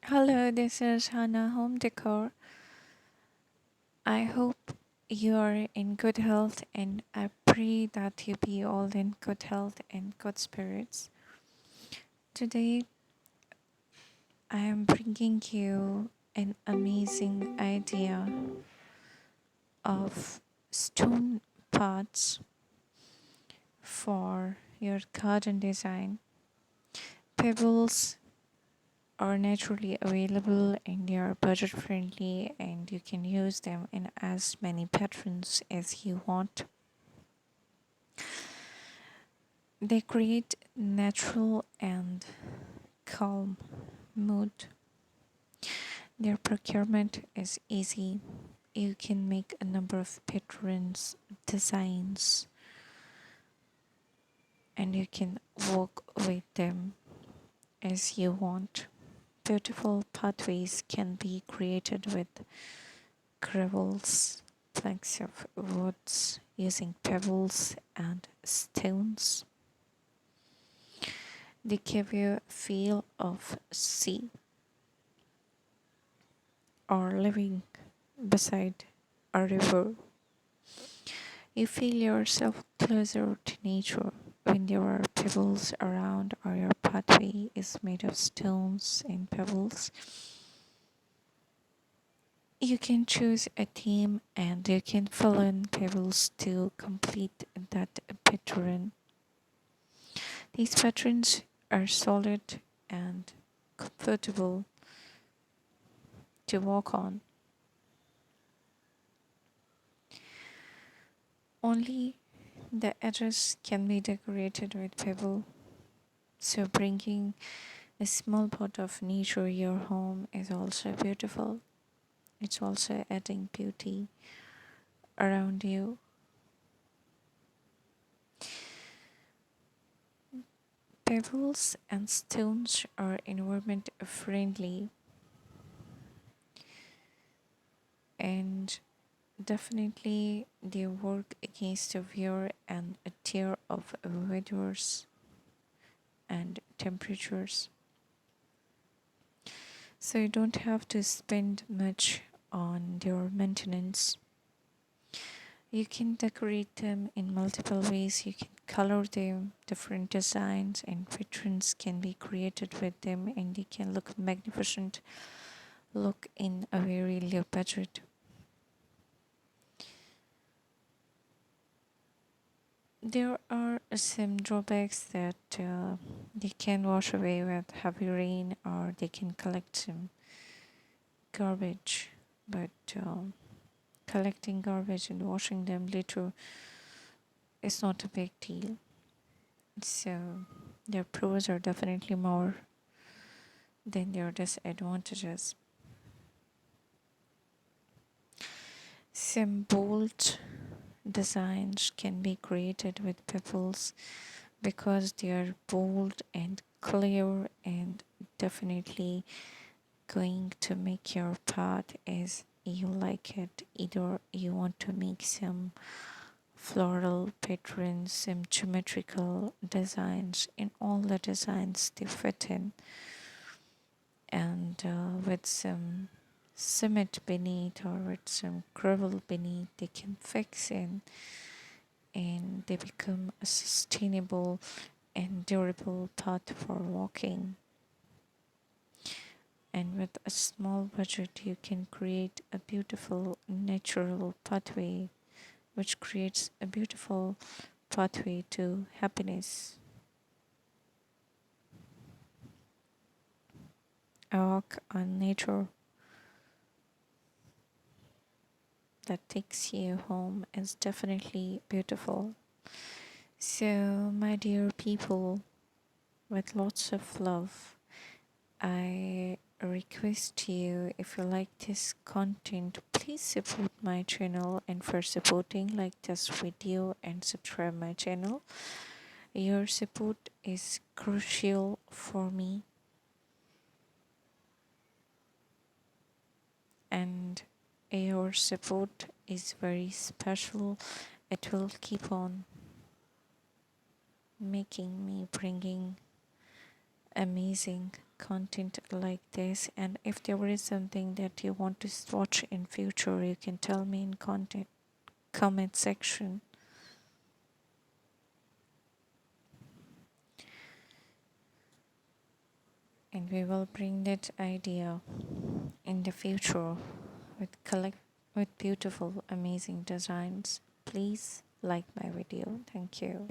Hello, this is Hannah Home Decor. I hope you are in good health and I pray that you be all in good health and good spirits. Today, I am bringing you an amazing idea of stone pots for your garden design. Pebbles are naturally available and they are budget friendly and you can use them in as many patterns as you want. They create natural and calm mood. Their procurement is easy. You can make a number of patterns, designs, and you can work with them as you want. Beautiful pathways can be created with gravels, planks of woods, using pebbles and stones. They give you a feel of sea or living beside a river. You feel yourself closer to nature when there are pebbles around or your pathway is made of stones and pebbles. You can choose a theme and you can fill in pebbles to complete that pattern. These patterns are solid and comfortable to walk on. Only the edges can be decorated with pebble, so bringing a small pot of nature your home is also beautiful. It's also adding beauty around you. Pebbles and stones are environment friendly and definitely they work against the wear and tear of weathers and temperatures. So you don't have to spend much on their maintenance. You can decorate them in multiple ways. You can color them, different designs and patterns can be created with them, and they can look magnificent, look in a very low budget. There are some drawbacks that they can wash away with heavy rain or they can collect some garbage, but collecting garbage and washing them later is not a big deal. So their pros are definitely more than their disadvantages. Some bold designs can be created with pebbles because they are bold and clear and definitely going to make your path as you like it. Either you want to make some floral patterns, some geometrical designs, and all the designs they fit in, and with some cement beneath or with some gravel beneath, they can fix in and they become a sustainable and durable path for walking. And with a small budget, you can create a beautiful natural pathway, which creates a beautiful pathway to happiness. A walk on nature that takes you home is definitely beautiful. So, my dear people, with lots of love, I request you, if you like this content, please support my channel, and for supporting, like this video and subscribe my channel. Your support is crucial for me, and your support is very special. It will keep on making me bringing amazing content like this, and if there is something that you want to watch in future, you can tell me in content comment section. And we will bring that idea in the future with collect with beautiful amazing designs. Please like my video. Thank you.